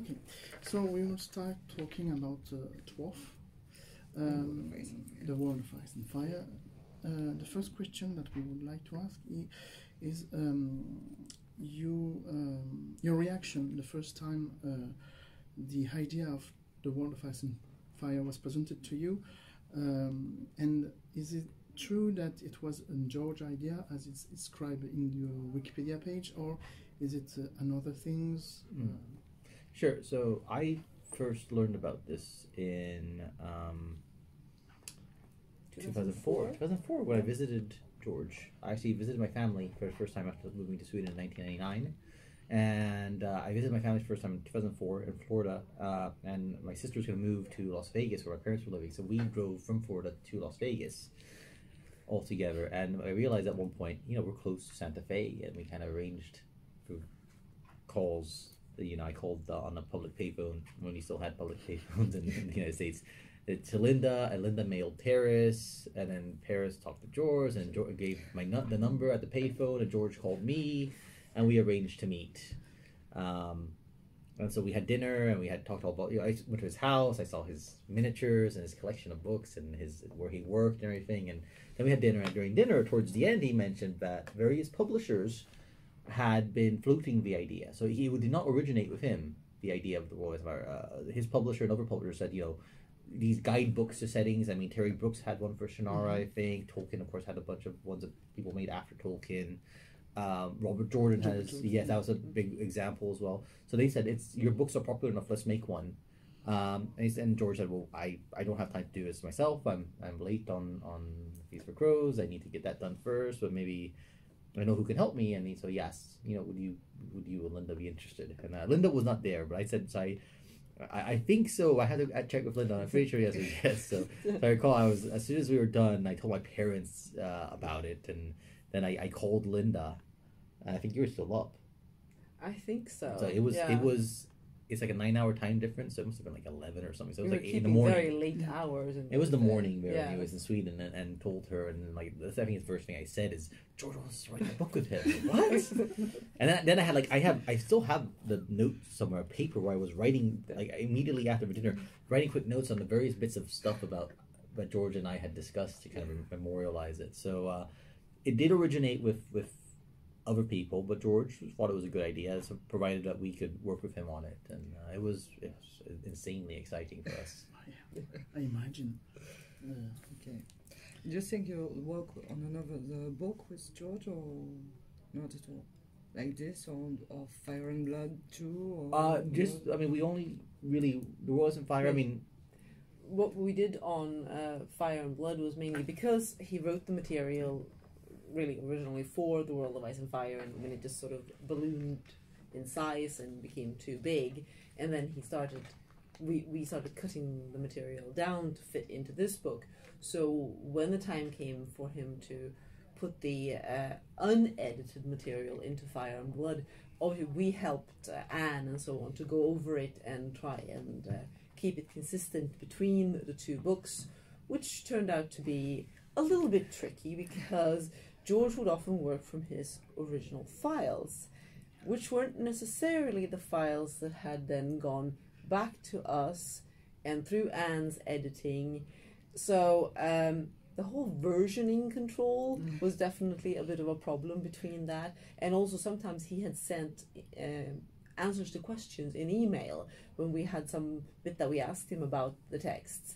Okay, so we will start talking about TWOIAF, the World of Ice and Fire. The first question that we would like to ask is your reaction the first time the idea of the World of Ice and Fire was presented to you, and is it true that it was a George idea as it's described in your Wikipedia page, or is it another things? Sure. So I first learned about this in 2004. 2004, when I visited George. I actually visited my family for the first time after moving to Sweden in 1999. And I visited my family for the first time in 2004 in Florida. And my sister was going to move to Las Vegas where my parents were living. So we drove from Florida to Las Vegas all together. And I realized at one point, you know, we're close to Santa Fe. And we kind of arranged through calls. You know, I called on a public payphone when we still had public payphones in the United States. To Linda, and Linda mailed Paris, and then Paris talked to George, and George gave the number at the payphone, and George called me, and we arranged to meet. And so we had dinner, and we had talked all about. You know, I went to his house. I saw his miniatures and his collection of books, and his where he worked and everything. And then we had dinner, and during dinner, towards the end, he mentioned that various publishers had been floating the idea. So he did not originate with him, the idea of the World of Fire. His publisher and other publishers said, you know, these guidebooks to settings. I mean, Terry Brooks had one for Shannara, I think. Tolkien, of course, had a bunch of ones that people made after Tolkien. Robert Jordan has, yes, that was a big example as well. So they said, your books are popular enough, let's make one. And George said, well, I don't have time to do this myself. I'm late on Feast for Crows. I need to get that done first, but maybe I know who can help me. And so yes, you know, would you and Linda be interested? And Linda was not there, but I said, so I think so. I had to check with Linda. I'm pretty sure yes. So I recall, as soon as we were done, I told my parents about it, and then I called Linda. I think you were still up. I think so. So it's like a 9-hour time difference, so it must have been like 11 or something. So it was like 8 in the keeping very late hours. It was the morning where he was in Sweden, and told her, and like I think the first thing I said is, George wants to write a book with him. What? And then I still have the notes somewhere, a paper where I was writing, like immediately after dinner, writing quick notes on the various bits of stuff about what George and I had discussed to kind of memorialize it. So it did originate with other people, but George thought it was a good idea, so provided that we could work with him on it, and it was insanely exciting for us. I imagine. Okay. Do you think you'll work on another book with George, or not at all? Like this, or Fire and Blood too? Or I mean, we only really, there wasn't Fire, I mean... What we did on Fire and Blood was mainly because he wrote the material really originally for the World of Ice and Fire, and when it just sort of ballooned in size and became too big, and then we started cutting the material down to fit into this book. So when the time came for him to put the unedited material into Fire and Blood, obviously we helped Anne and so on to go over it and try and keep it consistent between the two books, which turned out to be a little bit tricky because George would often work from his original files, which weren't necessarily the files that had then gone back to us and through Anne's editing. So the whole versioning control was definitely a bit of a problem between that. And also sometimes he had sent answers to questions in email when we had some bit that we asked him about the texts.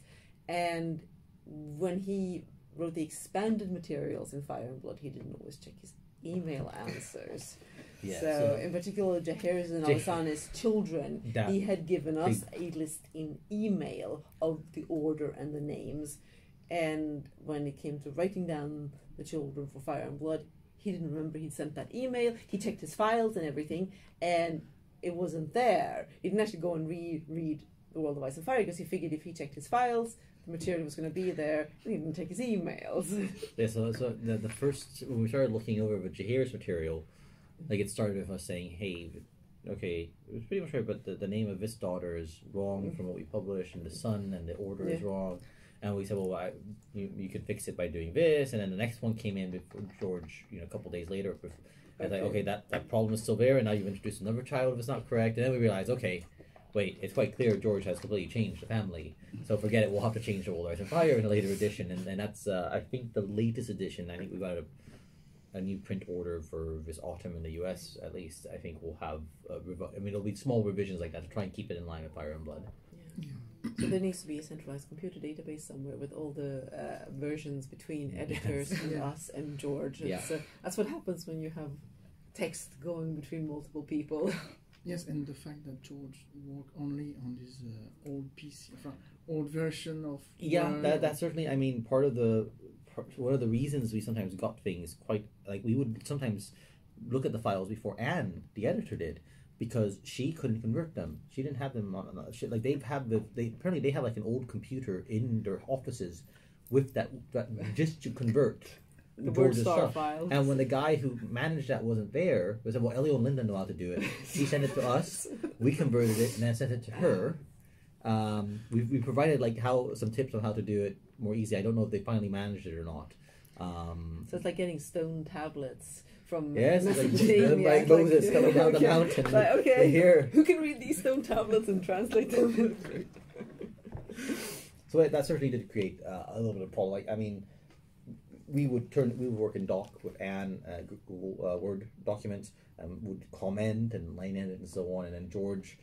And when he wrote the expanded materials in Fire and Blood, he didn't always check his email answers. So in particular, Jaheir's and Alessane's children, he had given us a list in email of the order and the names, and when it came to writing down the children for Fire and Blood, he didn't remember he'd sent that email. He checked his files and everything, and it wasn't there. He didn't actually go and read The World of Ice and Fire, because he figured if he checked his files, the material was going to be there, and he didn't check his emails. Yeah, so the first, when we started looking over Jaheir's material, like it started with us saying, hey, okay, it was pretty much right, but the name of this daughter is wrong from what we published, and the son and the order is wrong. And we said, well, you can fix it by doing this. And then the next one came in before George, a couple days later. I was like, okay, that problem is still there, and now you've introduced another child if it's not correct. And then we realized, okay, wait, it's quite clear George has completely changed the family, so forget it, we'll have to change the World of Ice and Fire in a later edition, and that's, I think the latest edition, I think we've got a new print order for this autumn in the US, at least. I think we'll have, it'll be small revisions like that to try and keep it in line with Fire and Blood. So there needs to be a centralized computer database somewhere with all the versions between editors and us and George. And so that's what happens when you have text going between multiple people. Yes, and the fact that George worked only on this old PC, old version of Word. That's certainly, I mean, one of the reasons we sometimes got things quite, like, we would sometimes look at the files before Anne, the editor, did, because she couldn't convert them. She didn't have them on like apparently they have like an old computer in their offices with that just to convert the George's WordStar stuff. files. And when the guy who managed that wasn't there, we said, well, Elio and Linda know how to do it. He sent it to us, we converted it, and then sent it to her. We provided like some tips on how to do it more easy. I don't know if they finally managed it or not. So it's like getting stone tablets from Mesopotamia. Like Moses coming down the mountain. Like, okay, here. who can read these stone tablets and translate them? So that certainly did create a little bit of problem. Like, I mean, we would work in doc with Anne, Google Word documents, and would comment and line in it and so on, and then George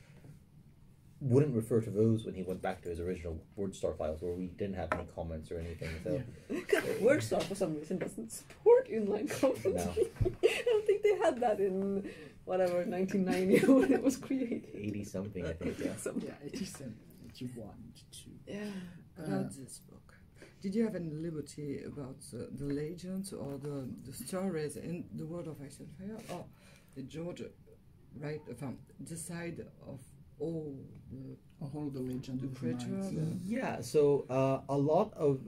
wouldn't refer to those when he went back to his original WordStar files where we didn't have any comments or anything. So WordStar for some reason doesn't support inline comments. No. I don't think they had that in whatever 1990 when it was created. 80 something, I think. Yeah. 87, 81, 82. Yeah. About this book, did you have any liberty about the legends or the stories in the World of Ice and Fire, or did George decide of all the legend, the creatures? Yeah, so a lot of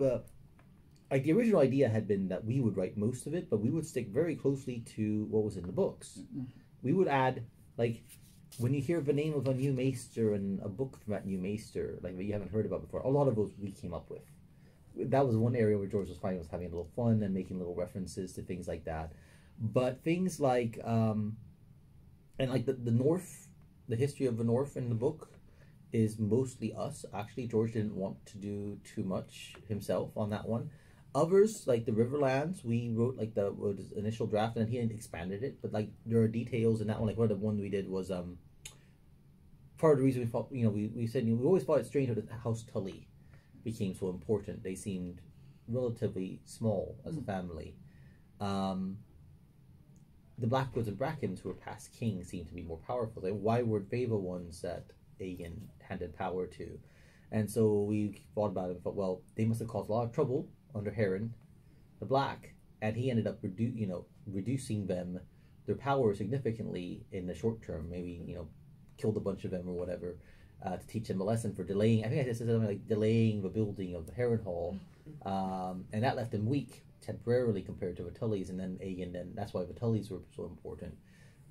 like the original idea had been that we would write most of it, but we would stick very closely to what was in the books. Mm-hmm. We would add, like, when you hear the name of a new maester and a book from that new maester, like that you haven't heard about before, a lot of those we came up with. That was one area where George was finding was having a little fun and making little references to things like that. But things like, and like the North, the history of the North in the book is mostly us. Actually, George didn't want to do too much himself on that one. Others, like the Riverlands, we wrote like the initial draft and he expanded it. But like there are details in that one. Like one of the one we did was part of the reason we thought, we said we always thought it strange that House Tully became so important. They seemed relatively small as a family. The Blackwoods and Brackens, who were past kings, seemed to be more powerful. Like, why were they the ones that Aegon handed power to? And so we thought about it and thought, well, they must have caused a lot of trouble under Heron the Black, and he ended up reducing them, their power significantly in the short term. Maybe killed a bunch of them or whatever, to teach them a lesson for delaying. I think I said something like delaying the building of the Heron Hall, and that left them weak temporarily compared to the Tullys, and then Aegon. Then that's why the Tullys were so important.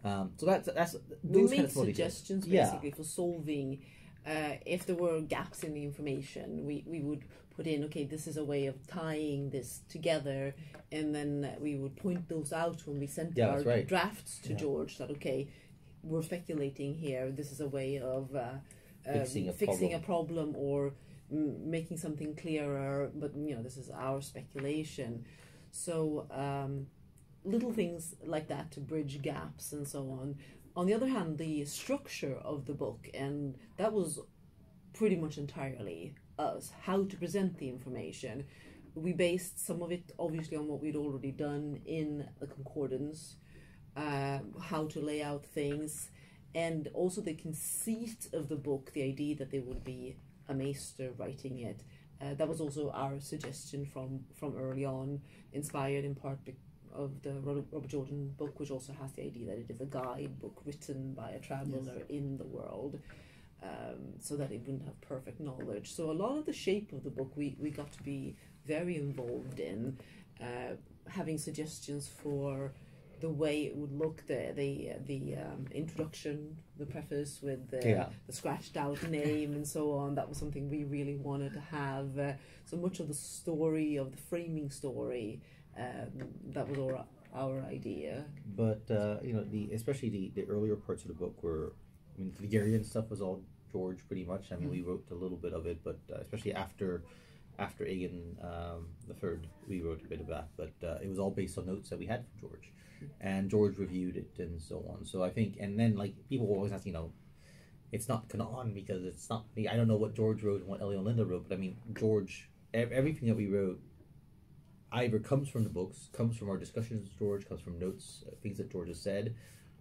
So that's we those made kind of suggestions basically for solving. If there were gaps in the information, we would put in, okay, this is a way of tying this together, and then we would point those out when we sent our drafts to George, that, okay, we're speculating here, this is a way of fixing a problem or making something clearer, but this is our speculation. So little things like that to bridge gaps and so on. On the other hand, the structure of the book, and that was pretty much entirely us, how to present the information. We based some of it obviously on what we'd already done in the concordance, how to lay out things, and also the conceit of the book, the idea that there would be a maester writing it. That was also our suggestion from early on, inspired in part of the Robert Jordan book, which also has the idea that it is a guidebook written by a traveller in the world, so that it wouldn't have perfect knowledge. So a lot of the shape of the book we got to be very involved in, having suggestions for the way it would look, the introduction, the preface with the scratched out name and so on. That was something we really wanted to have. So much of the story, of the framing story, that was our idea. But especially the earlier parts of the book were, the Garian stuff was all George pretty much. I mean, we wrote a little bit of it, but especially after Egan the third, we wrote a bit of that. But it was all based on notes that we had from George, and George reviewed it and so on. So I think, and then like people always ask, it's not canon because it's not. I don't know what George wrote and what Elio and Linda wrote, but I mean, George, everything that we wrote either comes from the books, comes from our discussions with George, comes from notes, things that George has said,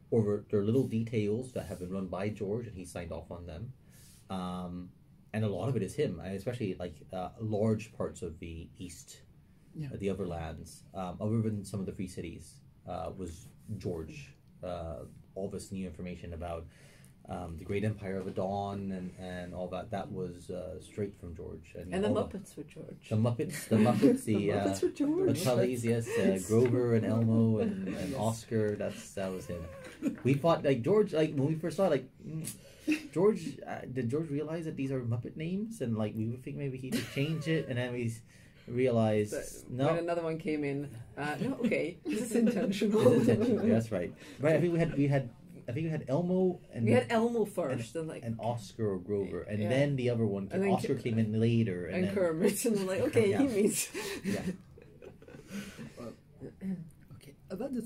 or there are little details that have been run by George and he signed off on them. And a lot of it is him, especially like large parts of the East, the Overlands, other than some of the Free Cities, was George. All this new information about the Great Empire of the Dawn and all that was straight from George. And the Muppets were George. The Muppets, the Muppets were George. The Tullys, yes, Grover and Elmo and Oscar. That was him. We thought like George, like when we first saw it, like George. Did George realize that these are Muppet names, and like we would think maybe he could change it, and then we realized no. When another one came in, no, okay, this is intentional. This is intentional. That's right. Right. I think we had Elmo and we had Elmo first, and Oscar or Grover, and then the other one. Oscar came in later, and then Kermit, and I'm like, okay, he means. Okay, about the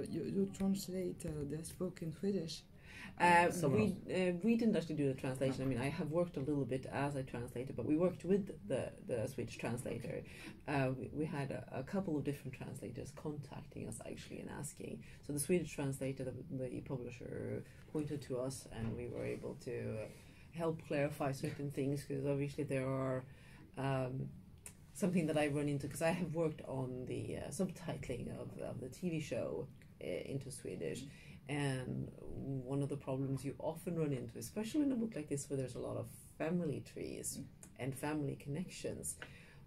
you translate this book in Swedish. We didn't actually do the translation. I mean, I have worked a little bit as I translated, but we worked with the Swedish translator. We had a couple of different translators contacting us actually and asking. So the Swedish translator, the publisher, pointed to us, and we were able to help clarify certain things, because obviously there are something that I run into, because I have worked on the subtitling of the TV show into Swedish. And one of the problems you often run into, especially in a book like this where there's a lot of family trees and family connections,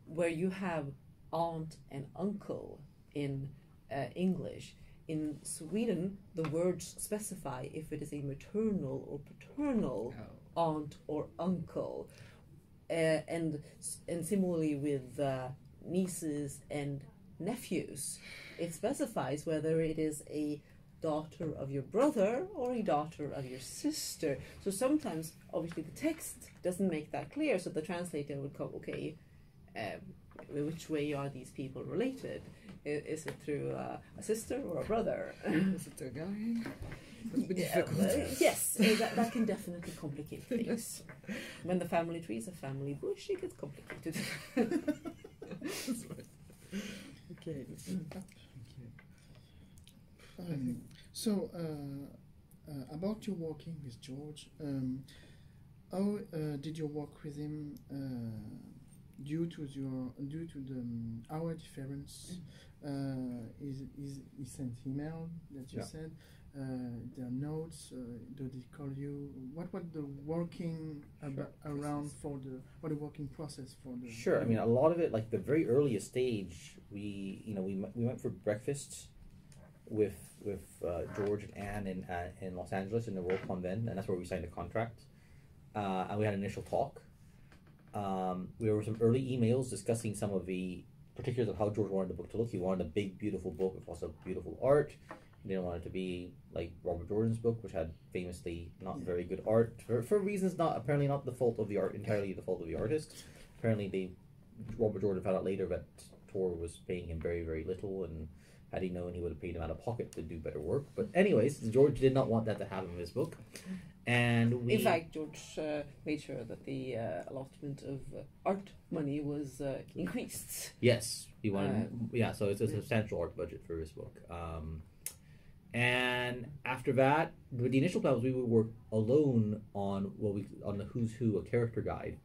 where you have aunt and uncle in English. In Sweden, the words specify if it is a maternal or paternal aunt or uncle. And similarly with nieces and nephews, it specifies whether it is a daughter of your brother or a daughter of your sister. So sometimes, obviously, the text doesn't make that clear, so the translator would go, okay, which way are these people related? Is it through a sister or a brother? Is it a guy? Yes, that can definitely complicate things. When the family tree is a family bush, it gets complicated. That's right. Okay. So, about your working with George, how did you work with him due to the hour difference? He sent email that you said. Their notes. Do they call you? What was the working around for the working process for the? Sure. I mean, a lot of it, like the very earliest stage, we went for breakfast with George and Anne in Los Angeles in the Worldcon then, and that's where we signed the contract. And we had an initial talk. There were some early emails discussing some of the particulars of how George wanted the book to look. He wanted a big, beautiful book with lots of beautiful art. He didn't want it to be like Robert Jordan's book, which had famously not very good art for reasons apparently not the fault of the art, entirely the fault of the artist. Apparently, Robert Jordan found out later that Tor was paying him very, very little, and had he known, he would have paid him out of pocket to do better work. But anyways, George did not want that to happen in his book. And in fact, George made sure that the allotment of art money was increased. Yes, he wanted. So it's a substantial art budget for his book. And after that, the initial plan was we would work alone on the Who's Who, a character guide,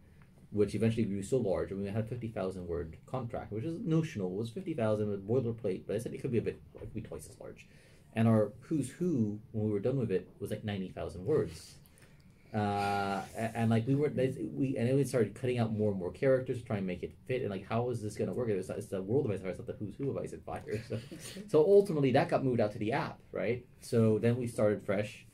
which eventually grew so large, and we had a 50,000 word contract, which is notional. It was 50,000 with boilerplate, but I said it could be twice as large. And our Who's Who, when we were done with it, was like 90,000 words. And like and then we started cutting out more and more characters to try and make it fit. And like, how is this going to work? It's the world of Ice and Fire, it's not the Who's Who of Ice and Fire. So ultimately, that got moved out to the app, right? So then we started fresh.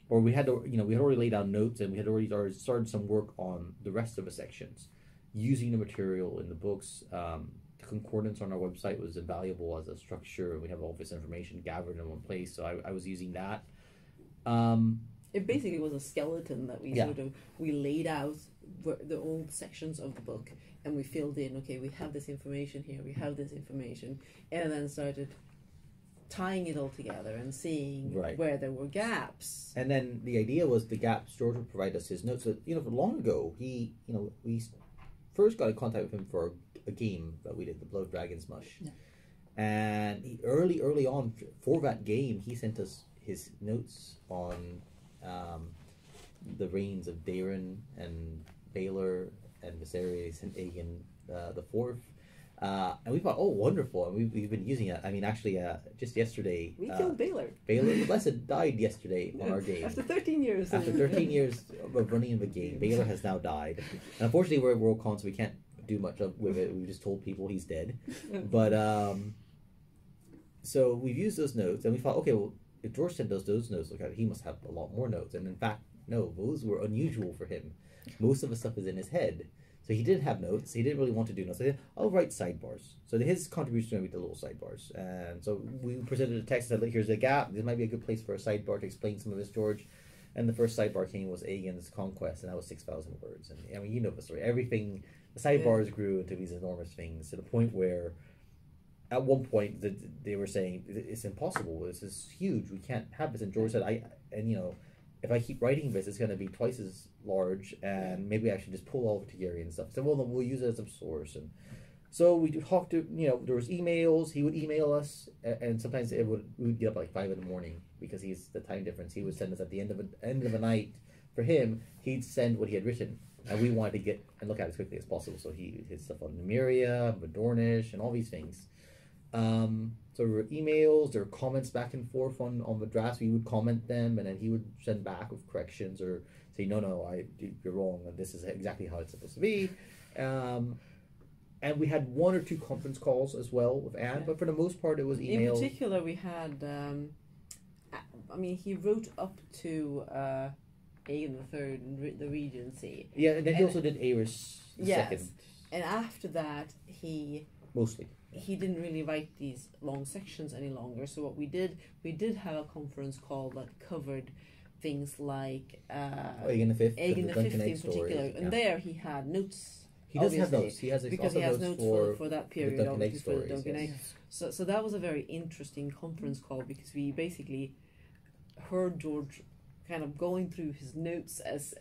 Or we had already laid down notes, and we had already started some work on the rest of the sections, using the material in the books. The concordance on our website was invaluable as a structure, and we have all this information gathered in one place. So I was using that. It basically was a skeleton that we we laid out the old sections of the book, and we filled in. Okay, we have this information here. We have this information, and then started tying it all together and seeing where there were gaps. And then the idea was the gaps. George would provide us his notes. So, for long ago, we first got in contact with him for a game that we did, the Blood Dragon Smush. Yeah. And early on, for that game, he sent us his notes on the reigns of Daeron and Baelor and Viserys and Aegon the Fourth. And we thought, oh, wonderful. And we've been using it. I mean, actually, just yesterday... We killed Baelor. Baelor the Blessed died yesterday on our game. After 13 years. After 13 years of running the game, Baelor has now died. And unfortunately, we're at Worldcon, so we can't do much with it. We just told people he's dead. But, so we've used those notes, and we thought, okay, well, if George sent us those notes, he must have a lot more notes. And in fact, no, those were unusual for him. Most of the stuff is in his head. So he didn't have notes. He didn't really want to do notes. So I'll write sidebars. So his contribution to be the little sidebars. And so we presented a text that, here's a gap. This might be a good place for a sidebar to explain some of this, George. And the first sidebar came was Aegon's conquest, and that was 6,000 words. And I mean, you know the story. Everything, the sidebars grew into these enormous things to the point where, at one point, they were saying, it's impossible. This is huge. We can't have this. And George said, if I keep writing this, it's going to be twice as large, and maybe I should just pull all of Targaryen and stuff. So, well, we'll use it as a source. And so we talked to, there was emails. He would email us, and sometimes we would get up like 5 in the morning because he's the time difference. He would send us at the end of the night. For him, he'd send what he had written, and we wanted to get and look at it as quickly as possible. So his stuff on Nymeria, Dornish, and all these things. So there were emails, there were comments back and forth on the drafts. We would comment them, and then he would send back with corrections or say, no, you're wrong, and this is exactly how it's supposed to be. And we had 1 or 2 conference calls as well with Anne, but for the most part it was email. In particular, we had, he wrote up to Aegon III, the Regency. Yeah, and then he also did Aerys II. And after that, he didn't really write these long sections any longer. So what we did have a conference call that covered things like Aegon V in particular. And there he had notes. He does have notes. He has notes for that period, obviously, for the Duncan Egg. So that was a very interesting conference call because we basically heard George kind of going through his notes as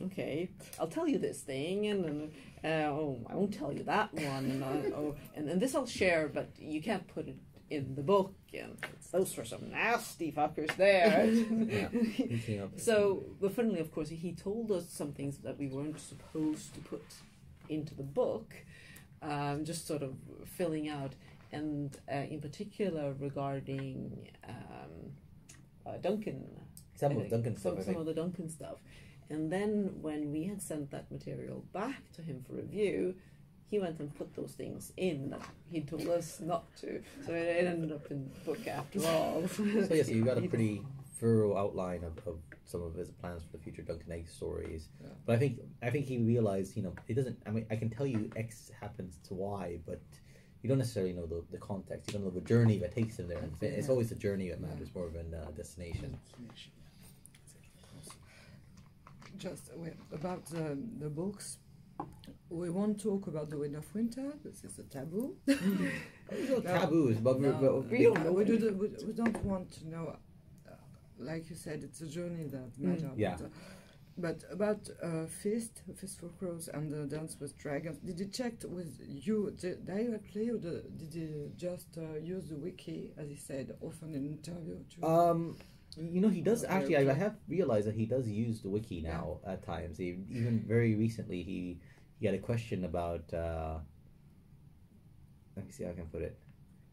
okay, I'll tell you this thing, and I won't tell you that one, and this I'll share, but you can't put it in the book, and those were some nasty fuckers there. So, but funnily, of course, he told us some things that we weren't supposed to put into the book, just sort of filling out, and in particular regarding Duncan. Some of the Duncan stuff. And then when we had sent that material back to him for review, he went and put those things in that he told us not to. So it ended up in the book after all. So yes, you got a pretty thorough outline of some of his plans for the future Duncan Egg stories. Yeah. But I think he realized, it doesn't, I can tell you X happens to Y, but you don't necessarily know the context. You don't know the journey that takes him there. And it's always the journey that matters more than destination. Just about the books, we won't talk about the Wind of Winter. This is a taboo. Taboos, but we don't want to know. Like you said, it's a journey that matters. Yeah. But about Fist for Crows and the Dance with Dragons, did you check with you directly, or did you just use the wiki, as he said, often in interview too? He does actually. I have realized that he does use the wiki now at times. Even very recently, he had a question about. Let me see how I can put it.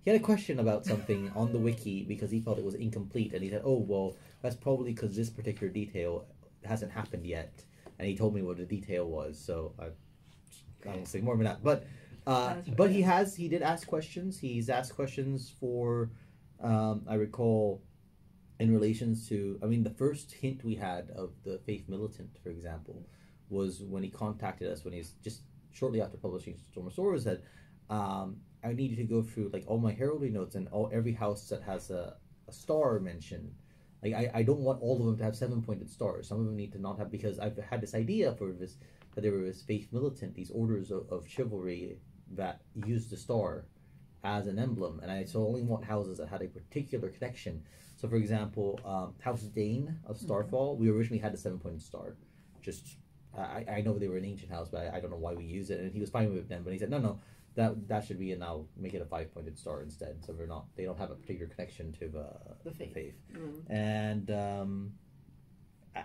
He had a question about something on the wiki because he felt it was incomplete, and he said, "Oh, well, that's probably because this particular detail hasn't happened yet." And he told me what the detail was, so I won't say more than that. But he did ask questions. He's asked questions for, I recall, in relations to, the first hint we had of the Faith Militant, for example, was when he contacted us when he's just shortly after publishing Storm of Swords, said, I need you to go through all my heraldry notes and every house that has a star mention. Like I don't want all of them to have 7-pointed stars. Some of them need to not have, because I've had this idea for this, that there was faith militant, these orders of chivalry that used the star as an emblem, and I only want houses that had a particular connection. So, for example, House Dane of Starfall, we originally had a 7-pointed star. Just, I know they were an ancient house, but I don't know why we use it. And he was fine with it then, but he said, no, that should be, and now make it a 5-pointed star instead. So they don't have a particular connection to the faith.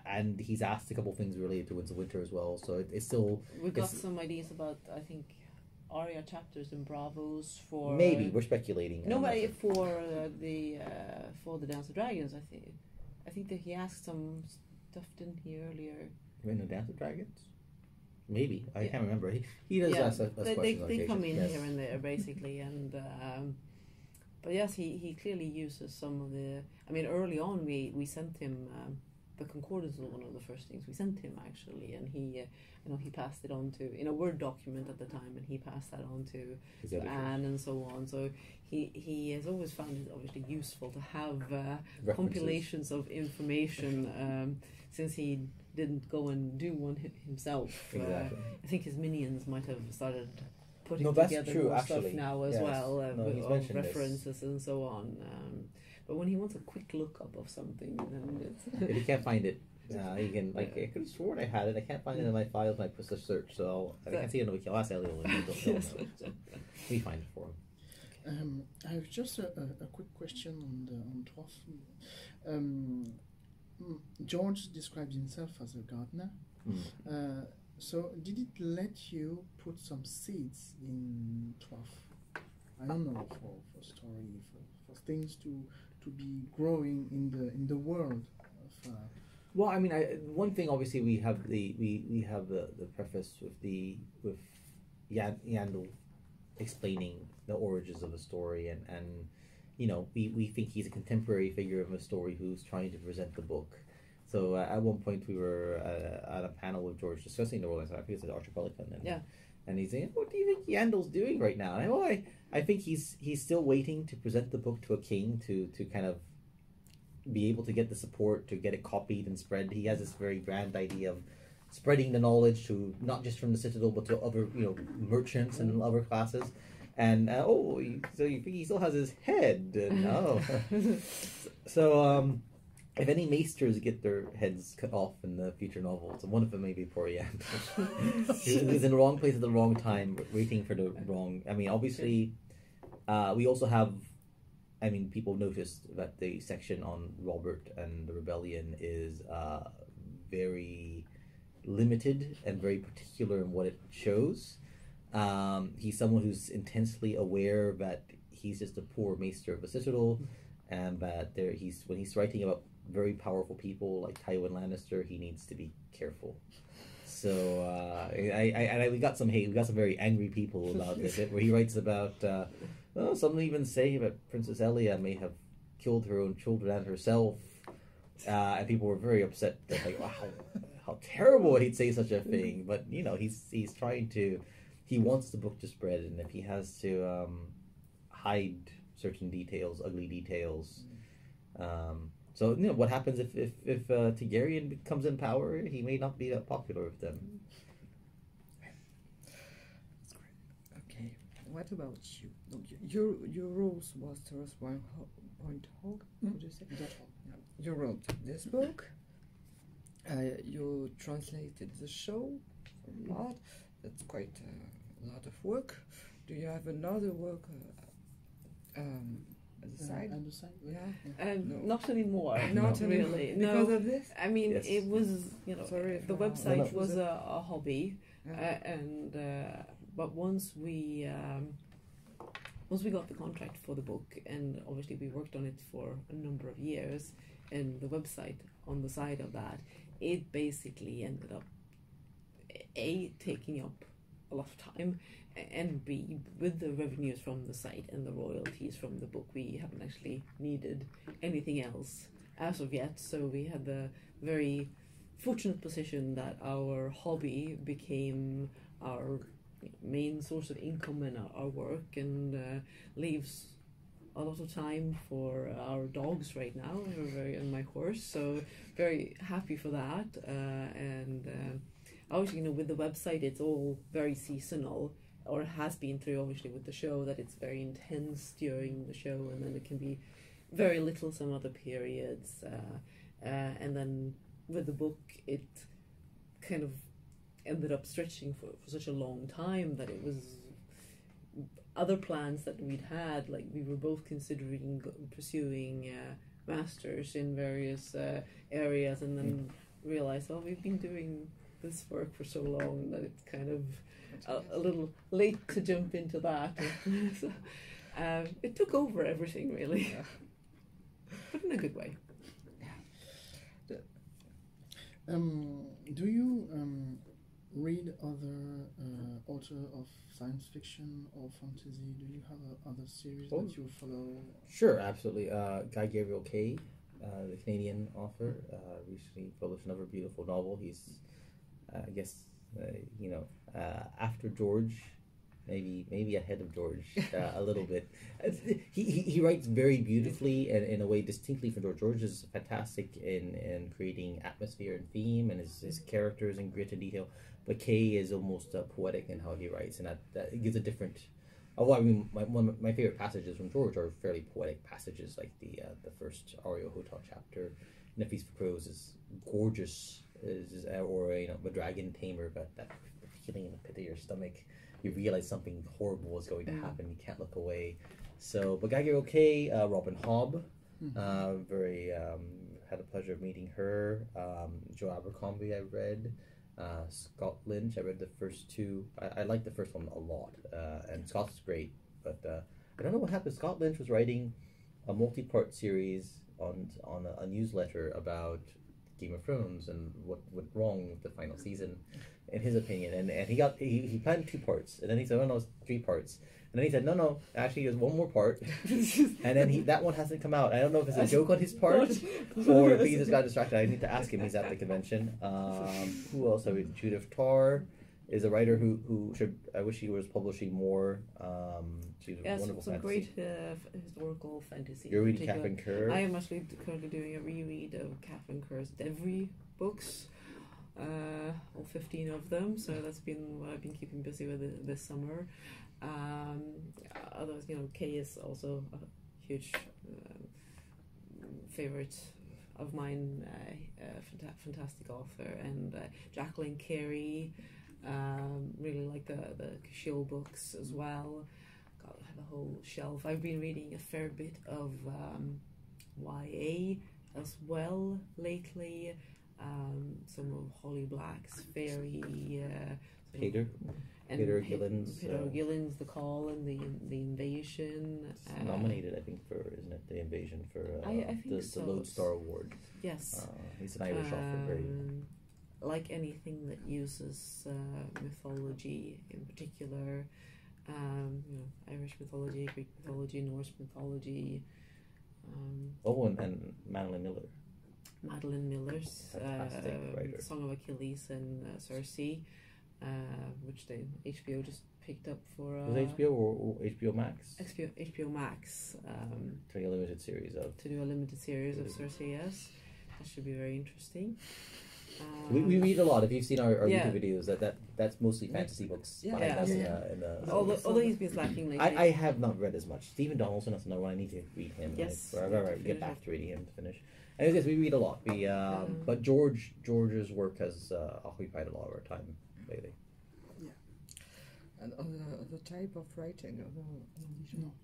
And he's asked a couple things related to Winds of Winter as well. So it's still, we've got some ideas about, I think, aria chapters and bravos for maybe we're speculating. No, but for the Dance of Dragons, I think that he asked some stuff, didn't he, earlier? In the Dance of Dragons, maybe I can't remember. He does ask us questions. They come in here and there basically, and but yes, he clearly uses some of the. I mean, early on we sent him. The concordance was one of the first things we sent him actually, and he, he passed it on to in a Word document at the time, and he passed that on to Anne and so on. So he has always found it obviously useful to have compilations of information, since he didn't go and do one himself. Exactly. I think his minions might have started putting that's together true, more actually. stuff now as Yes. well, He's of mentioned references this. and so on. But when he wants a quick lookup of something, then it's If you can't find it, you can, like, I could have sworn I had it. I can't find it in my files when I push the search, so I can't see it on the wiki. I'll ask Elio and he'll know. So we find it for him. I have just a quick question on TWOIAF. George describes himself as a gardener. So did it let you put some seeds in TWOIAF? I don't know, for story, for things to be growing in the world of. Well, I mean, one thing obviously we have we have the preface with Yandel explaining the origins of the story, and we think he's a contemporary figure of a story who's trying to present the book. So at one point we were at a panel with George discussing the world. I think it's an Archipelagon, and he's saying, "What do you think Yandel's doing right now?" And I think he's still waiting to present the book to a king to kind of be able to get the support to get it copied and spread. He has this very grand idea of spreading the knowledge to not just from the Citadel but to other merchants and other classes. And so you think he still has his head? No. So if any maesters get their heads cut off in the future novels, and one of them may be poor Yandel, he's in the wrong place at the wrong time, waiting for the wrong. I mean, obviously, we also have. I mean, people noticed that the section on Robert and the rebellion is very limited and very particular in what it shows. He's someone who's intensely aware that he's just a poor maester of a citadel, and that when he's writing about very powerful people like Tywin Lannister, he needs to be careful. So we got some hate. We got some very angry people about this. Where he writes about. Some even say that Princess Elia may have killed her own children and herself, and people were very upset. They're like, "Wow, how terrible he'd say such a thing!" But he's trying to. He wants the book to spread, and if he has to hide certain details, ugly details. So what happens if Targaryen comes in power? He may not be that popular with them. What about you? Your rules was Terrace Point Hog. Would you say? You wrote this book. You translated the show a lot. That's quite a lot of work. Do you have another work at the side? On the side? Yeah. No. Not anymore. Not really. Because of this. I mean, Yes. It was the website was a hobby, and but once we got the contract for the book, and obviously we worked on it for a number of years, and the website on the side of that, it basically ended up taking up a lot of time, and B, with the revenues from the site and the royalties from the book, we haven't actually needed anything else as of yet. So we had the very fortunate position that our hobby became our main source of income in our work, and leaves a lot of time for our dogs right now, and my horse. So very happy for that. Obviously, with the website, it's all very seasonal, or has been through, obviously, with the show, that it's very intense during the show, and then it can be very little some other periods. And then with the book, it kind of ended up stretching for such a long time that it was other plans that we'd had, like we were both considering pursuing masters in various areas, and then realized, well, we've been doing this work for so long that it's kind of a little late to jump into that. So, it took over everything, really, but in a good way. Do you read other author of science fiction or fantasy? Do you have other series that you follow? Sure, absolutely. Guy Gabriel Kay, the Canadian author, recently published another beautiful novel. He's, I guess, after George, maybe ahead of George a little bit. He writes very beautifully and in a way distinctly from George. George is fantastic in creating atmosphere and theme, and his characters in grit and detail. But Kay is almost poetic in how he writes, and that gives a different. Although I mean, my favorite passages from George are fairly poetic passages, like the first Ario Hotel chapter in A Feast for Crows is gorgeous, or a dragon tamer, but that feeling in the pit of your stomach. You realize something horrible is going to happen. You can't look away. So, but Guy Gabriel Kay, Robin Hobb, very had the pleasure of meeting her. Joe Abercrombie, I read. Scott Lynch, I read the first two. I liked the first one a lot, and Scott's great. But I don't know what happened. Scott Lynch was writing a multi-part series on a newsletter about Game of Thrones and what went wrong with the final season, in his opinion, and he planned 2 parts, and then he said, oh no, it's 3 parts, and then he said, no, actually there's 1 more part, and then that one hasn't come out. I don't know if it's a joke on his part or if he just got distracted. I need to ask him. He's at the convention. Who else? I mean, Judith Tarr is a writer who should. I wish he was publishing more. She's a wonderful some fantasy. great historical fantasy. You're reading Catherine Kerr. I am actually currently doing a reread of Catherine Kerr's Devry books, all 15 of them. So that's been what I've been keeping busy with this summer. Others, Kay is also a huge favorite of mine, fantastic author, and Jacqueline Carey. Really like the Kishil books as well. God, I have a whole shelf. I've been reading a fair bit of YA as well lately. Some of Holly Black's Fairy, Peter Gillen's. Peter Gillen's The Call and the Invasion. It's nominated, I think, isn't it, the Invasion for I think the Lodestar Award. Yes. He's an Irish author. Like anything that uses mythology in particular, Irish mythology, Greek mythology, Norse mythology. And Madeline Miller. Madeline Miller's Song of Achilles and Circe, which HBO just picked up for. Was it HBO or HBO Max? HBO Max. To do a limited series of. Circe, yes. That should be very interesting. We read a lot. If you've seen our YouTube videos, that's mostly fantasy books behind us. Although he's been slacking lately. I have not read as much. Stephen Donaldson, that's another one. I need to read him. Yes. Get back to reading him to finish. And yes, we read a lot. But George's work has occupied a lot of our time lately. Yeah. And other type of writing?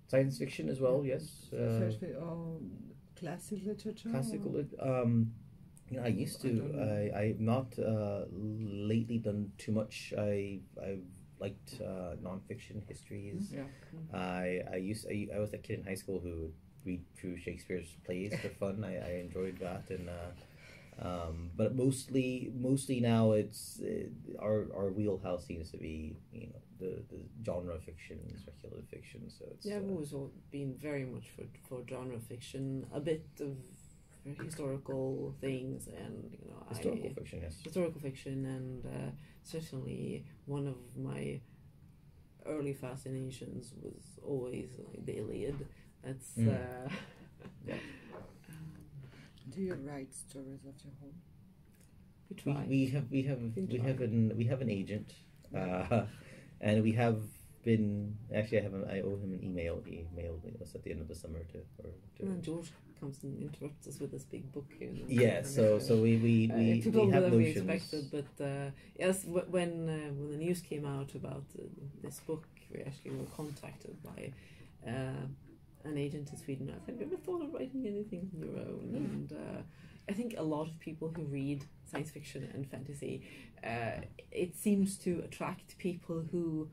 Science fiction as well, yes. Classic literature? I used to. I've not lately done too much. I've liked nonfiction histories. Yeah. I was that kid in high school who would read through Shakespeare's plays for fun. I enjoyed that, and but mostly now it's our wheelhouse seems to be the genre fiction, speculative fiction. So it's I've always been very much for genre fiction, a bit of historical things, and historical fiction, yes. Historical fiction, and certainly one of my early fascinations was always the Iliad. It's Yeah. Do you write stories of your own? we try. We have an agent, and we have been actually I owe him an email. He emailed us at the end of the summer to. And George comes and interrupts us with this big book here. Yeah, so we it took longer have than we notions. expected, but yes, when the news came out about this book, we actually were contacted by an agent in Sweden. I said, "Have you ever thought of writing anything on your own?" And I think a lot of people who read science fiction and fantasy, it seems to attract people who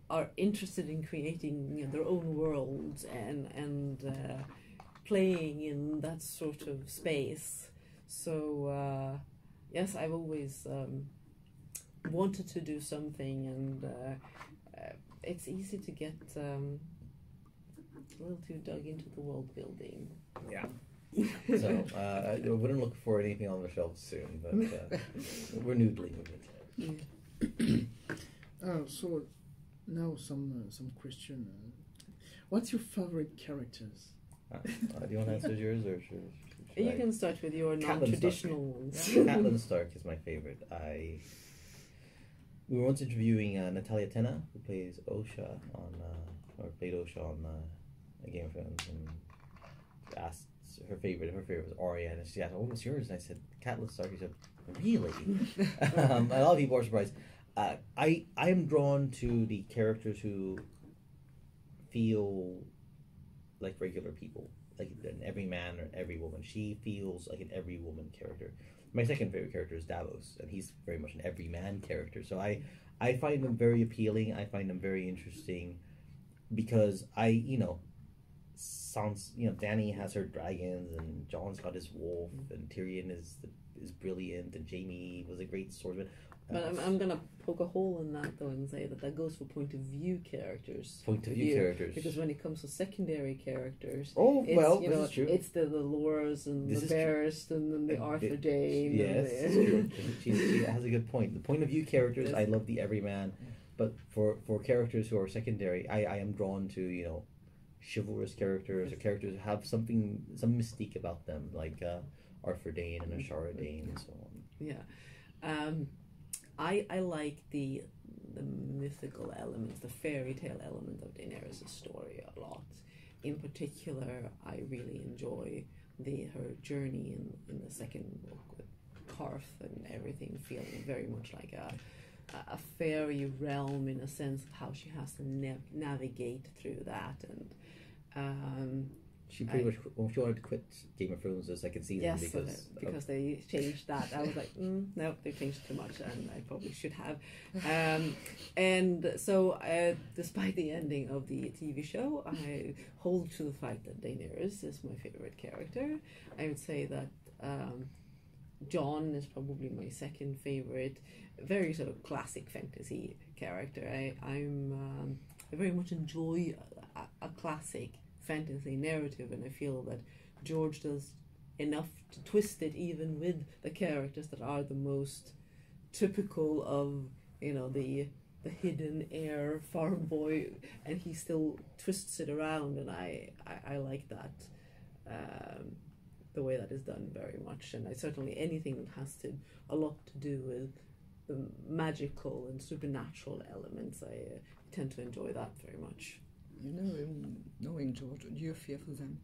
are interested in creating their own worlds and playing in that sort of space. So yes, I've always wanted to do something, and it's easy to get a little too dug into the world building. Yeah. So I wouldn't look for anything on the shelves soon, but we're noodling with it. So now some question. What's your favorite characters? Do you want to answer yours, or should You I? can start with your Catelyn non-traditional ones. Catelyn Stark is my favorite. We were once interviewing Natalia Tena, who plays Osha played Osha on Game of Thrones, and asked her favorite was Arya, and she asked, "What was yours?" And I said, "Catelyn Stark." She said, "Really?" A lot of people are surprised. I am drawn to the characters who feel like regular people, like an every man or every woman. She feels like an every woman character. My second favorite character is Davos, and he's very much an every man character. So I find them very appealing. I find them very interesting because Dany has her dragons, and Jon's got his wolf, and Tyrion is brilliant, and Jaime was a great swordsman. But I'm gonna poke a hole in that though and say that goes for point of view characters. Point of view characters. Because when it comes to secondary characters, this is true. It's the Lores and This the is Bears and the Arthur Dane. Yes, and she has a good point. The point of view characters, Yes. I love the everyman, but for characters who are secondary, I am drawn to chivalrous characters, or characters who have some mystique about them, like Arthur Dane and Ashara Dane and so on. Yeah. I like the mythical elements, the fairy tale element of Daenerys' story a lot. In particular, I really enjoy her journey in the second book with Karth and everything feeling very much like a fairy realm, in a sense of how she has to navigate through that. And she pretty much she wanted to quit Game of Thrones the second season because they changed that. I was like, no, they changed too much, and I probably should have. And so, despite the ending of the TV show, I hold to the fact that Daenerys is my favorite character. I would say that Jon is probably my second favorite. Very sort of classic fantasy character. I very much enjoy a classic fantasy narrative, and I feel that George does enough to twist it, even with the characters that are the most typical of the hidden heir farm boy, and he still twists it around, and I like that the way that is done very much. And I certainly anything that has a lot to do with the magical and supernatural elements, I tend to enjoy that very much. Knowing George, do you fear for them?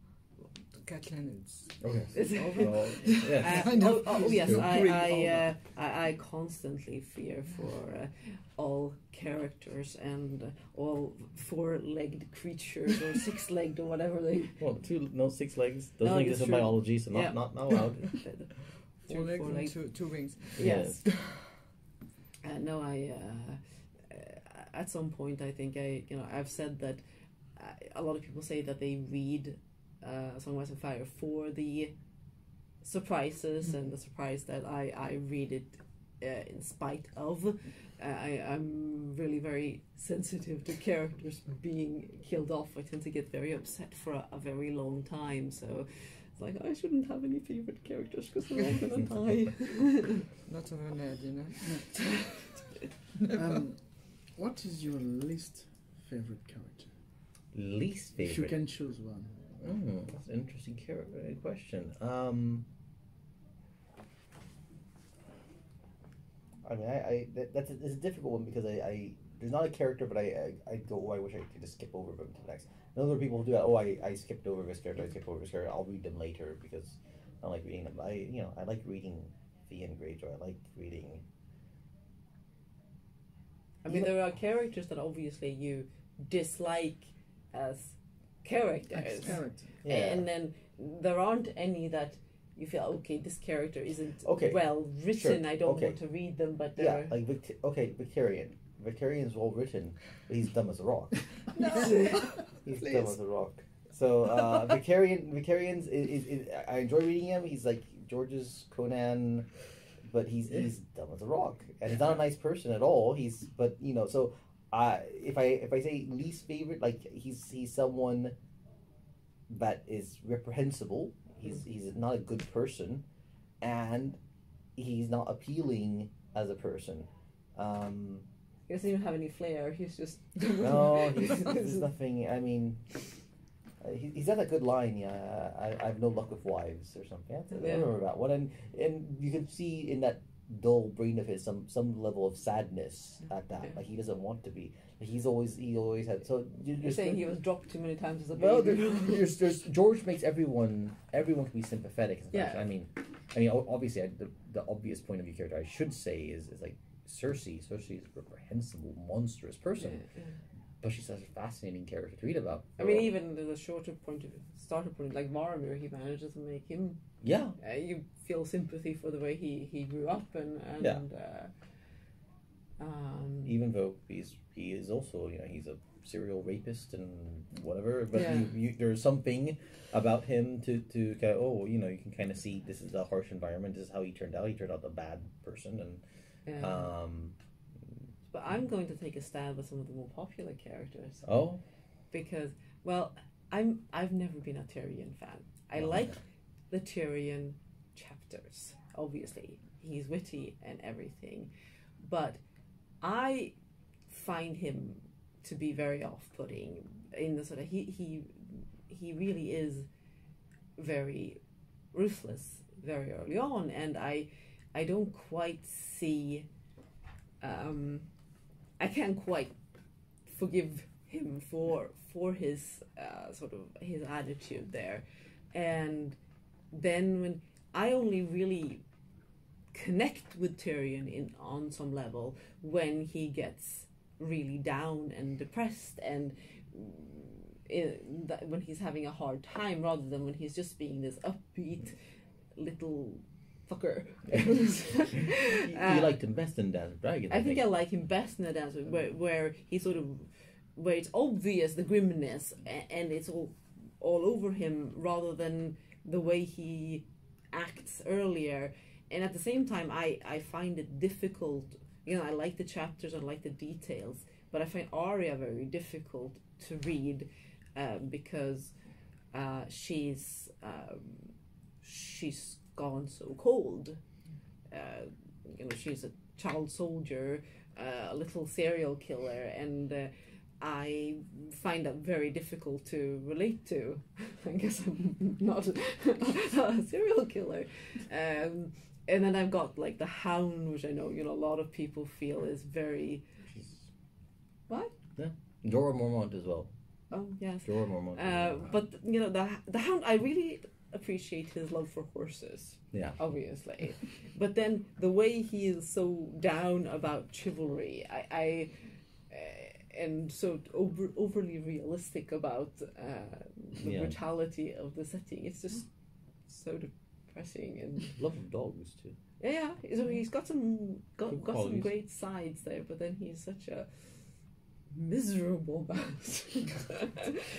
Catelyn is... Yes, I constantly fear for all characters and all four-legged creatures or six-legged or whatever they... Well, 6 legs doesn't exist in biology, so not allowed. 4 legs and 2 wings. Yes. No, at some point I think I've said that a lot of people say that they read Song of Ice and Fire for the surprises and the surprise that I read it in spite of. I'm really very sensitive to characters being killed off. I tend to get very upset for a very long time, so it's like I shouldn't have any favorite characters because they're all gonna die. Not of a nerd, What is your least favorite character? Least favorite? If you can choose one. That's an interesting question. I mean, that's it's a difficult one because I there's not a character, but I go, oh, I wish I could just skip over them to the next. And other people who do that. Oh, I skipped over this character. I skipped over this character. I'll read them later because I like reading them. I like reading Fee and Greyjoy. I like reading. I mean, there are characters that obviously you dislike as characters. Yeah. And then there aren't any that you feel, okay, this character isn't well written. Sure. I don't want to read them, but yeah, like Victorian. Victorian's well written, but he's dumb as a rock. He's dumb as a rock. So Victorian's is I enjoy reading him. He's like George's Conan, but he's dumb as a rock, and he's not a nice person at all. But so if I say least favorite, like he's someone that is reprehensible. He's not a good person, and he's not appealing as a person. He doesn't even have any flair. He's just no. There's nothing. I mean, he's got a good line. Yeah, I have no luck with wives or something. I remember that one, and you can see in that dull brain of his some level of sadness at that. Like he doesn't want to be. Like he always had. So you're saying he was dropped too many times as a well, baby. there's George makes everyone can be sympathetic. Yeah. I mean, obviously the obvious point of view character I should say is like Cersei. Cersei is a reprehensible, monstrous person, but she's such a fascinating character to read about. I mean, even the starter point, like Boromir, he manages to make him. Yeah. You feel sympathy for the way he grew up and even though he is also he's a serial rapist and whatever, but there's something about him to kind of you can kind of see this is a harsh environment. This is how he turned out. He turned out a bad person and. But I'm going to take a stab at some of the more popular characters. Oh, because I've never been a Tyrion fan. I like the Tyrion chapters. Obviously, he's witty and everything, but I find him to be very off-putting in the sort of he really is very ruthless very early on, and I don't quite see. I can't quite forgive him for his sort of his attitude there, and then when I only really connect with Tyrion on some level when he gets really down and depressed and when he's having a hard time, rather than when he's just being this upbeat little fucker. You liked him best in Dance with Dragons. I think I like him best in the Dance with where he sort of where it's obvious the grimness and it's all over him, rather than the way he acts earlier. And at the same time, I find it difficult. I like the chapters, I like the details, but I find Arya very difficult to read because she's gone so cold. She's a child soldier, a little serial killer, and I find that very difficult to relate to. I guess I'm not a serial killer. And then I've got like the Hound, which I know a lot of people feel is very. What? Yeah, Jorah Mormont as well. Oh yes. Jorah Mormont. But the Hound, I really appreciate his love for horses. Yeah. Obviously, but then the way he is so down about chivalry, I and so overly realistic about the brutality of the setting. It's just so depressing and love of dogs too. Yeah, so he's got some great sides there, but then he's such a miserable mouse.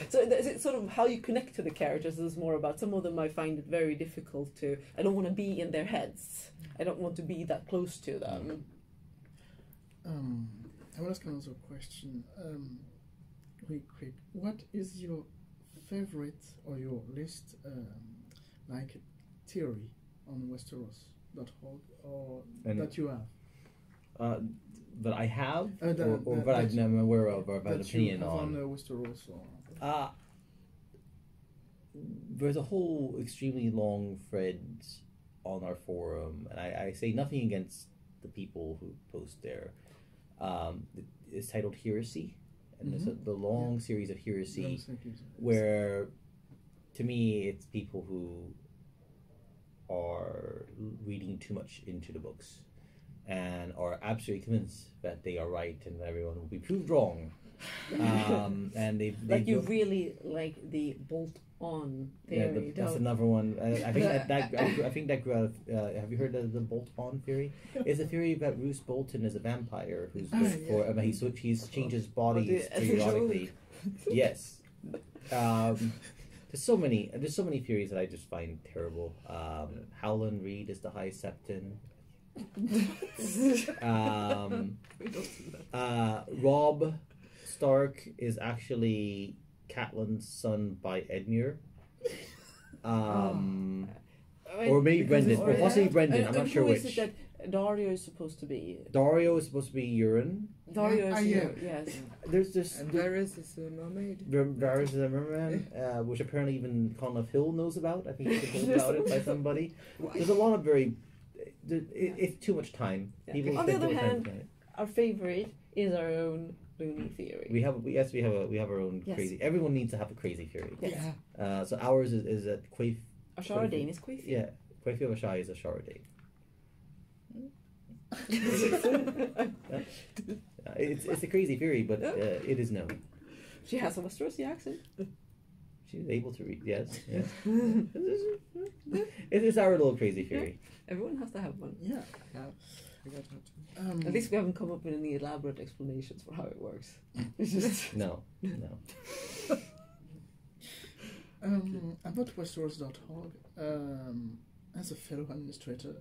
So it's sort of how you connect to the characters is more about. Some of them I find it very difficult to. I don't want to be in their heads. I don't want to be that close to them. I will ask another question. Really quick. What is your favorite or your least theory on Westeros.org or that you have? That I have, or that I'm aware of, or about opinion on Westeros. there's a whole extremely long thread on our forum, and I say nothing against the people who post there. It's titled Heresy, and there's the long series of Heresy, where, to me, it's people who are reading too much into the books and are absolutely convinced that they are right and that everyone will be proved wrong. And they like you really like the bolt-on theory. Yeah, that's another one. I think I think that grew out of. Have you heard of the bolt-on theory? It's a theory that Roose Bolton is a vampire who's he's changes bodies periodically. Yes. There's so many theories that I just find terrible. Howland Reed is the High Septon. Robb Stark is actually Catelyn's son by Edmure. Or maybe Brendan, or possibly Brendan. I'm not sure which. Who is it that Dario is supposed to be? Dario is supposed to be Euron. Dario is Euron, yes. There's this. And Varys is a mermaid. Varys is a merman, which apparently even Conleth Hill knows about. I think he was told about it by somebody. There's a lot of very. It's too much time. People on the other hand, our favorite is our own loony theory. We have our own crazy. Everyone needs to have a crazy theory. Yes. So ours is that Quaif. Ashara Dane is Quaif. Yeah, Quaif of Ashai is Ashara Dane. It's a crazy theory, but it is known. She has a Westerosi accent. She's able to read. Yes. It is our little crazy theory. Everyone has to have one. Yeah. At least we haven't come up with any elaborate explanations for how it works. It's just no. About Westeros.org, as a fellow administrator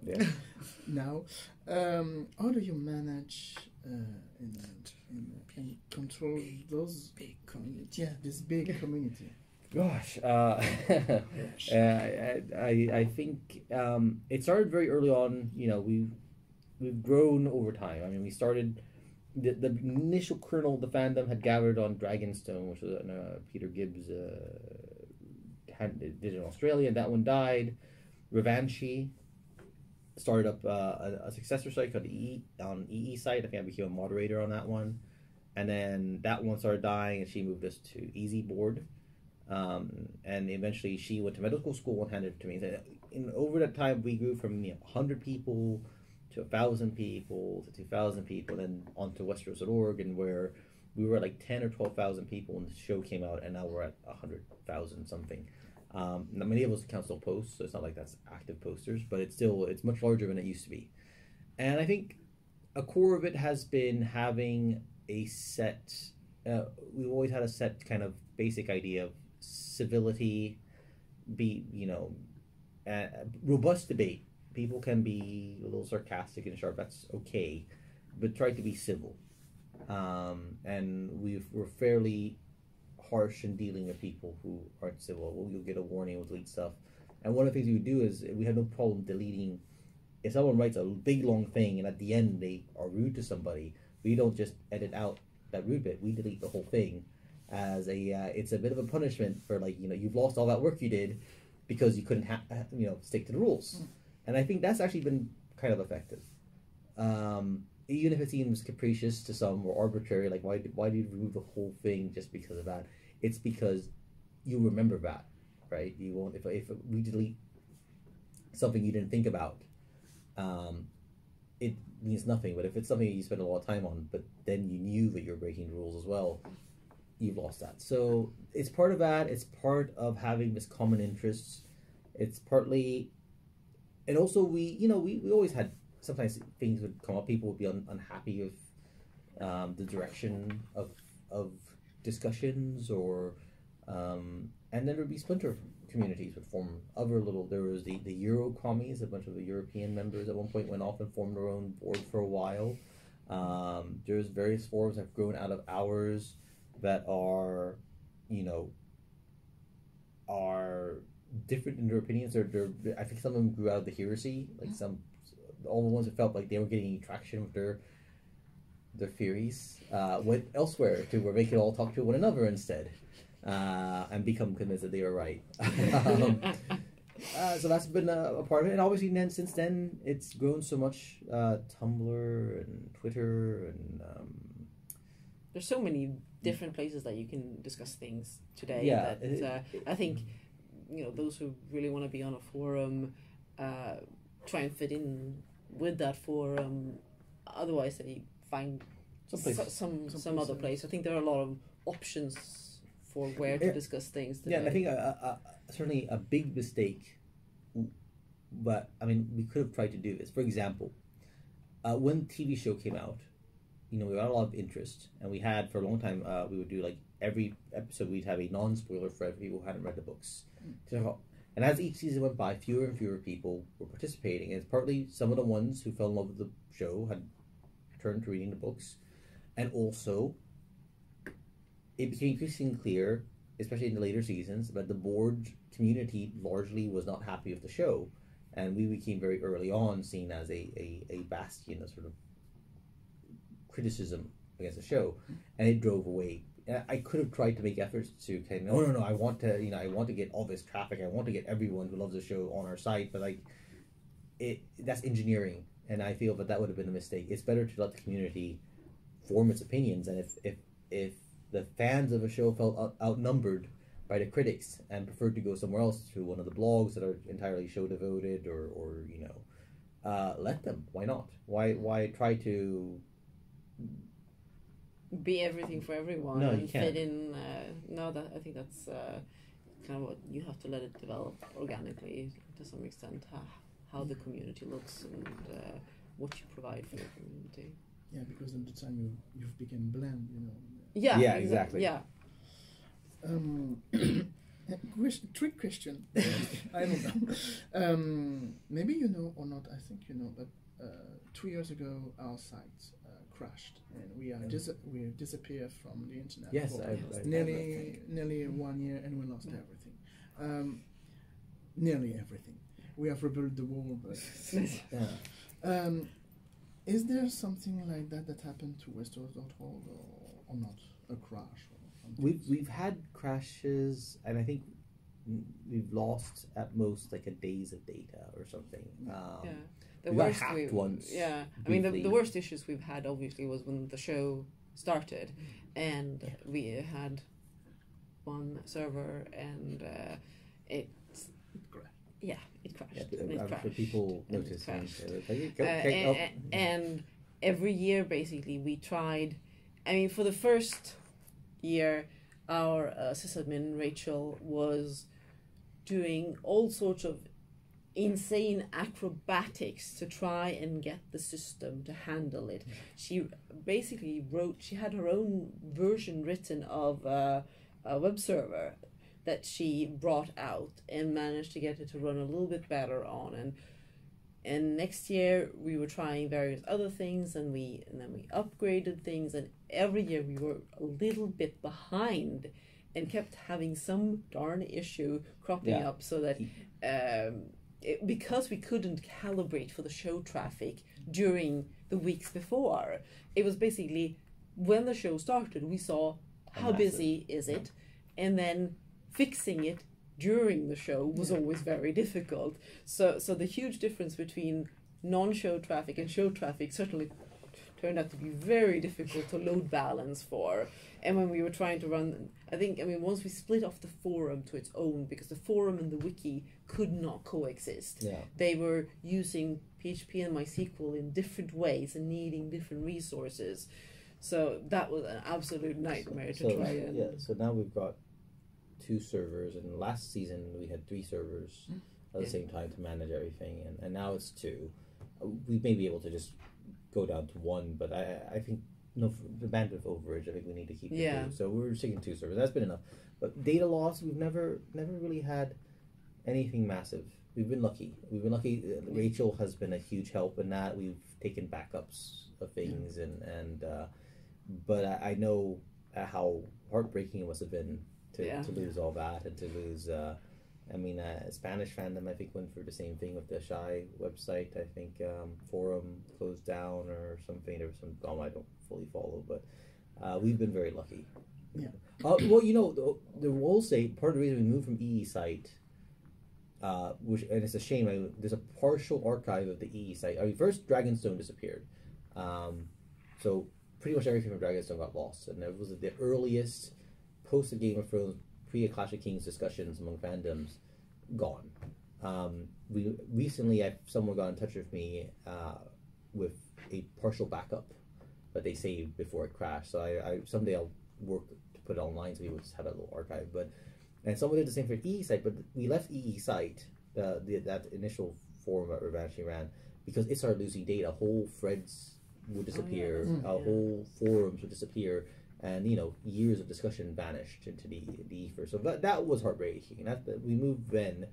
now, how do you manage and control those big community? Yeah, this big community. Gosh, I think it started very early on. You know, we've grown over time. I mean, we started the initial kernel of the fandom had gathered on Dragonstone, which was Peter Gibbs did in Australia, and that one died. Revanchi started up a successor site called on EE site. I think I became a moderator on that one, and then that one started dying, and she moved us to Easy Board. And eventually she went to medical school and handed it to me. And over that time, we grew from 100 people to 1,000 people to 2,000 people, then onto Westeros.org, and where we were at like 10 or 12,000 people when the show came out, and now we're at 100,000 something. Now many of us account still post, so it's not like that's active posters, but it's much larger than it used to be. And I think a core of it has been having a set. We've always had a set kind of basic idea of civility, robust debate. People can be a little sarcastic and sharp. That's okay, but try to be civil. And we're fairly harsh in dealing with people who aren't civil. Well, you'll get a warning, we'll delete stuff. And one of the things we would do is we have no problem deleting. If someone writes a big long thing and at the end they are rude to somebody, we don't just edit out that rude bit. We delete the whole thing as it's a bit of a punishment for you've lost all that work you did because you couldn't stick to the rules. And I think that's actually been kind of effective. Even if it seems capricious to some or arbitrary, like why do you remove the whole thing just because of that? It's because you remember that, right? You won't if we delete something you didn't think about, it means nothing. But if it's something you spend a lot of time on, but then you knew that you're breaking the rules as well, you've lost that. So it's part of that. It's part of having this common interests. It's partly, and also we always had. Sometimes things would come up. People would be unhappy with the direction of discussions, or and then there would be splinter communities would form. There was the Euro commies. A bunch of the European members at one point went off and formed their own board for a while. There's various forums that have grown out of ours that are different in their opinions. I think some of them grew out of the heresy, all the ones that felt like they were getting traction with their theories went elsewhere to where they could all talk to one another instead. and become convinced that they were right. So that's been a part of it, and obviously then since then it's grown so much. Tumblr and Twitter and there's so many different places that you can discuss things today. Yeah, that I think those who really want to be on a forum try and fit in with that forum. Otherwise, they find some other place. I think there are a lot of options for where to discuss things today. Yeah, I think certainly a big mistake, but I mean, we could have tried to do this. For example, when the TV show came out, we got a lot of interest, and we had for a long time, we would do like every episode, we'd have a non-spoiler for people who hadn't read the books. And as each season went by, fewer and fewer people were participating. And it's partly some of the ones who fell in love with the show had turned to reading the books, and also it became increasingly clear, especially in the later seasons, that the board community largely was not happy with the show, and we became very early on seen as a bastion of sort of criticism against the show, and it drove away. I could have tried to make efforts to kind of, no, I want to get all this traffic, I want to get everyone who loves the show on our site, but that's engineering, and I feel that would have been a mistake. It's better to let the community form its opinions, and if the fans of a show felt outnumbered by the critics and preferred to go somewhere else to one of the blogs that are entirely show devoted, or let them. Why not? Why try to be everything for everyone and fit in? I think that's kind of what you have to let it develop organically to some extent, how the community looks and what you provide for the community. Yeah, because at the time you've become bland, Yeah, exactly. Yeah. Trick question. I don't know. Maybe you know or not. I think you know, but 2 years ago our site crashed and we disappeared from the internet. Yes, for nearly 1 year, and we lost everything. Nearly everything. We have rebuilt the wall, but is there something like that happened to Westeros.org or not? A crash or something? We've had crashes, and I think we've lost at most like a days of data or something. The we worst got hacked once. Yeah, I mean the worst issues we've had obviously was when the show started, and we had one server, and it crashed. I'm sure people noticed. And every year, basically, we tried. I mean, for the first year, our sysadmin, Rachel, was doing all sorts of insane acrobatics to try and get the system to handle it. She basically she had her own version written of a web server that she brought out and managed to get it to run a little bit better on. And next year we were trying various other things, and then we upgraded things, and every year we were a little bit behind and kept having some darn issue cropping up, so that because we couldn't calibrate for the show traffic during the weeks before, it was basically when the show started we saw how busy is it, and then fixing it during the show was always very difficult. So the huge difference between non-show traffic and show traffic certainly turned out to be very difficult to load balance for. And when we were trying to run, once we split off the forum to its own, because the forum and the wiki could not coexist. Yeah. They were using PHP and MySQL in different ways and needing different resources. So that was an absolute nightmare to try and... Yeah, so now we've got 2 servers, and last season we had 3 servers at the same time to manage everything, and now it's 2. We may be able to just go down to 1, but I think the bandwidth overage, I think we need to keep it 2. So we're sticking 2 servers. That's been enough. But data loss, we've never really had anything massive. We've been lucky. Rachel has been a huge help in that. We've taken backups of things, but I know how heartbreaking it must have been to lose all that, and to lose Spanish fandom I think went through the same thing with the Shy website. I think forum closed down or something. There was some I don't fully follow, but We've been very lucky. Yeah. Well, you know, the will say part of the reason we moved from EE site, which, and it's a shame. There's a partial archive of the EE site. I mean, first Dragonstone disappeared, so pretty much everything from Dragonstone got lost, and it was the earliest post of Game of Thrones, pre Clash of Kings discussions among fandoms gone. We recently, someone got in touch with me with a partial backup, but they saved before it crashed. So I someday I'll work to put it online so we would just have a little archive. And someone did the same for EE site, but we left EE site, that initial forum that Revanche ran, because it started losing data. Whole threads would disappear, whole forums would disappear, and you know, years of discussion vanished into the ether. So that was heartbreaking. We moved then,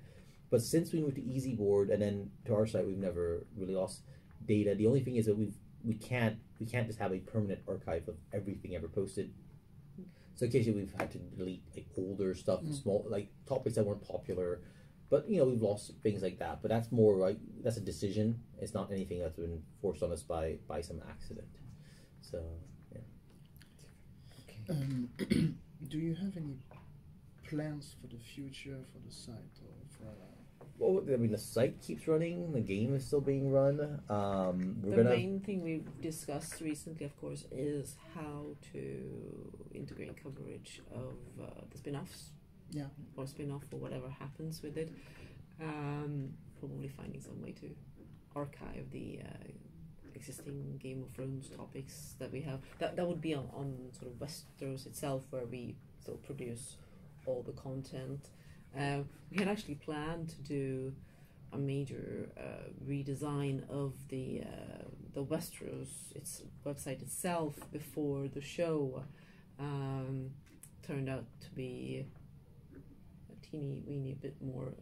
but since we moved to EasyBoard and then to our site, we've never really lost data. The only thing is that we can't just have a permanent archive of everything ever posted. So occasionally we've had to delete like older stuff, small like topics that weren't popular, but you know, we've lost things like that. But that's more like that's a decision. It's not anything that's been forced on us by some accident. So yeah. Do you have any plans for the future for the site or for? Well, I mean, the site keeps running. The game is still being run. The main thing we've discussed recently, of course, is how to integrate coverage of the spin-offs. Yeah. Or spin-off or whatever happens with it. Probably finding some way to archive the existing Game of Thrones topics that we have. That would be on sort of Westeros itself, where we still produce all the content. We had actually planned to do a major redesign of the Westeros website itself before the show. Turned out to be a teeny weeny bit more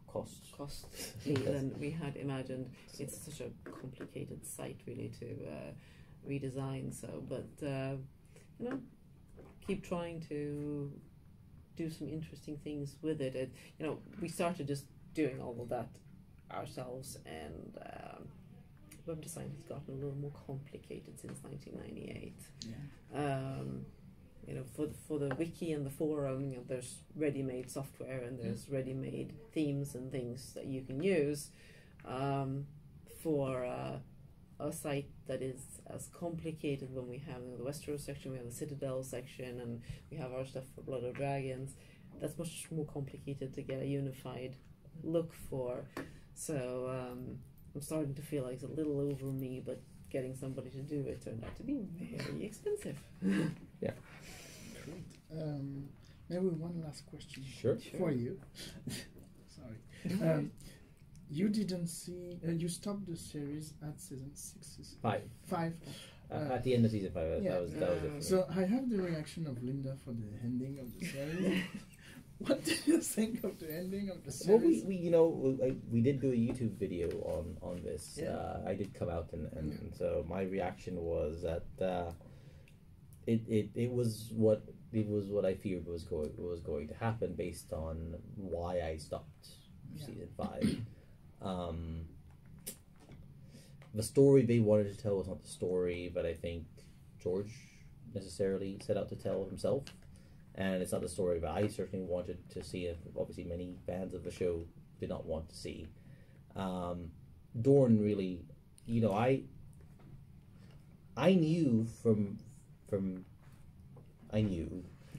costly than we had imagined. It's such a complicated site really to redesign. So, but you know, keep trying to do some interesting things with it. You know, we started just doing all of that ourselves, and web design has gotten a little more complicated since 1998. Yeah. You know, for the wiki and the forum, you know, there's ready-made software and there's ready-made themes and things that you can use. For a site that is as complicated, when we have the Westeros section, we have the Citadel section, and we have our stuff for Blood of Dragons, that's much more complicated to get a unified look for. So I'm starting to feel like it's a little over me, but getting somebody to do it turned out to be very expensive. Yeah. Great. Maybe one last question for you. Sorry. You didn't see. You stopped the series at season 6. 5. 5. At the end of season 5. Yeah. That was it. So I have the reaction of Linda for the ending of the series. What do you think of the ending of the series? Well, we did do a YouTube video on this. Yeah. I did come out and so my reaction was that it was what I feared was going to happen based on why I stopped season 5. The story they wanted to tell was not the story, but I think George necessarily set out to tell himself. And it's not the story that I certainly wanted to see, and obviously many fans of the show did not want to see. Dorne really, you know, I knew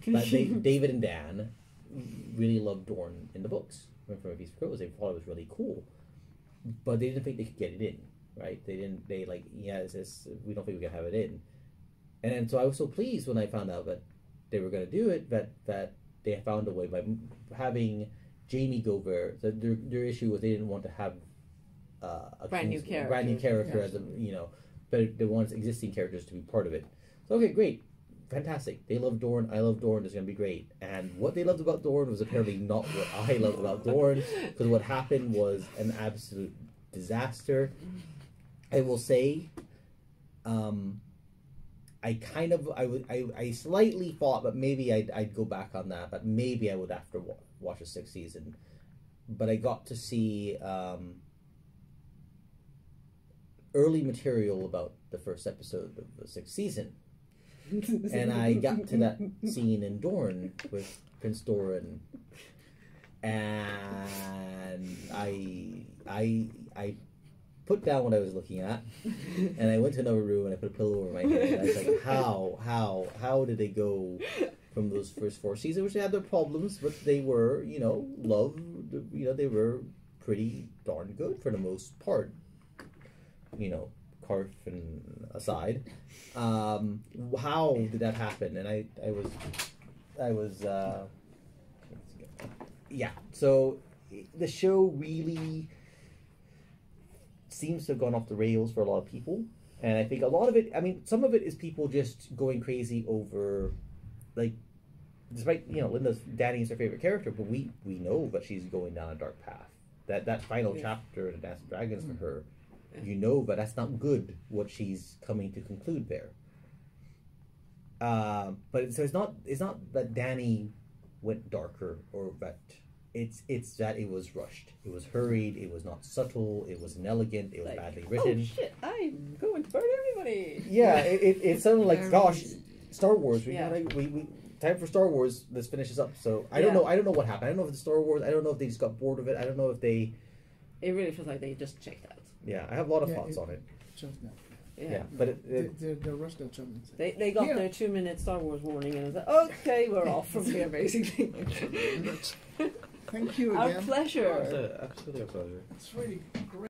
that David and Dan really loved Dorne in the books. From A Beast of Crows, they thought it was really cool, but they didn't think they could get it in, right? We don't think we can have it in. And so I was so pleased when I found out that they were going to do it, that they found a way by having Jamie go there. Their issue was they didn't want to have a brand new character as but they wanted existing characters to be part of it. So okay, great, fantastic. They love Dorne. I love Dorne. It's going to be great. And what they loved about Dorne was apparently not what I loved about Dorne, because what happened was an absolute disaster. I will say, I slightly thought that maybe I'd go back on that, but maybe I would after watch the 6th season. But I got to see early material about the first episode of the 6th season, And I got to that scene in Dorne with Prince Doran, and I put down what I was looking at, and I went to another room and I put a pillow over my head. And I was like, how did they go from those first 4 seasons, which they had their problems, but they were, you know, loved, you know, they were pretty darn good for the most part, you know, Carf and aside. How did that happen? And I was yeah, so the show really seems to have gone off the rails for a lot of people, and I think a lot of it, I mean, some of it is people just going crazy over, like, despite, you know, Dany is her favorite character, but we know that she's going down a dark path. That final chapter, the Dance of Dragons for her, you know, but that's not good what she's coming to conclude there. But so it's not that Dany went darker, or that it's that it was rushed, it was hurried, it was not subtle, it was inelegant, it was like, badly written. Oh shit! I'm going to burn everybody. Yeah, it sounded like, gosh, Star Wars. We time for Star Wars. Let's finish this up. So I don't know what happened. I don't know if it's Star Wars. I don't know if they just got bored of it. I don't know if they. It really feels like they just checked out. Yeah, I have a lot of thoughts on it. Just that. Yeah, but they rushed their judgment. They got their 2-minute Star Wars warning, and it was like, okay, we're off from here, basically. Thank you again. Our pleasure. Absolutely a pleasure. It's really great.